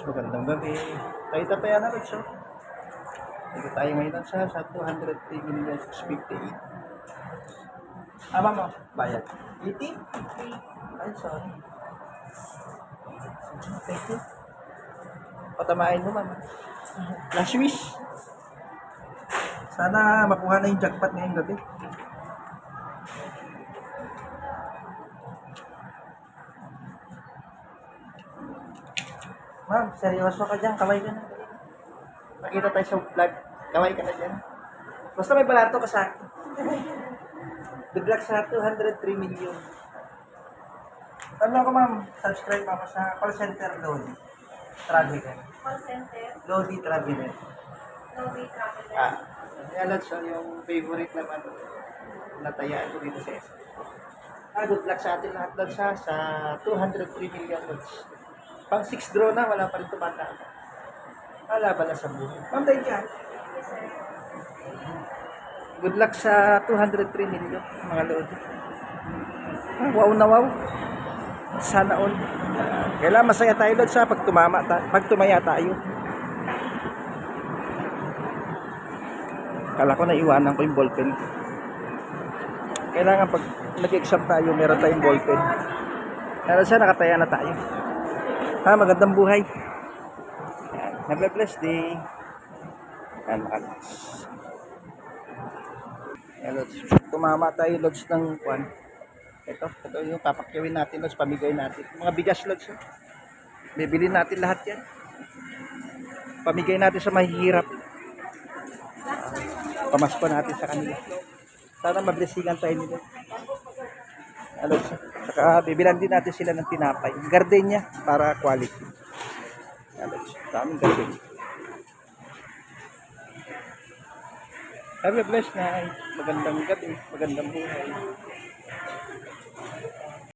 Magandang gabi. Tayo-tataya na rin siya. Dito tayo ngayon sa 203,658. Mo, bayad. 80? Ay, sorry. Thank you. Patamain mo, ma'am. Last wish. Sana makuha na yung jackpot ngayong gabi. Ma'am, seryoso ka dyan. Kaway ka na. Nakita tayo sa vlog. Kaway ka na dyan. Basta may balato ka sa akin. Good luck sa 203 million. Ano ko, ma'am? Subscribe ako sa call center Lodi Traveler. Call center, Lodi Traveler. Lodi Traveler. Yan lang siya yung favorite naman. Natayaan ko dito sa isa. Good luck sa atin lahat lang siya sa 203 million loads. Pang 6 draw na, wala pa rin tumata. Wala ba na sa buhay? Ma'am, thank you. Good luck sa 203 million, mga load. Wow na wow. Sana all. Kailangan masaya tayo load sa pag tumaya tayo. Kala ko na iwanan ko yung ballpen. Kailangan pag nag-exam tayo, meron tayong ballpen. Pero siya, nakataya na tayo. Magandang buhay. Have a blessed day. Tumama tayo lods ng kwan. Ito yung papakyawin natin lods, pamigay natin. Mga bigas lods. Bibili natin lahat yan. Pamigay natin sa mahihirap. Pamasko natin sa kanila. Sana mablessingan tayo nila. Saka bibilan din natin sila ng tinapay. Gardenia para quality. Daming gardenia. Have a blessed night. Magandang gabi. Magandang buhay.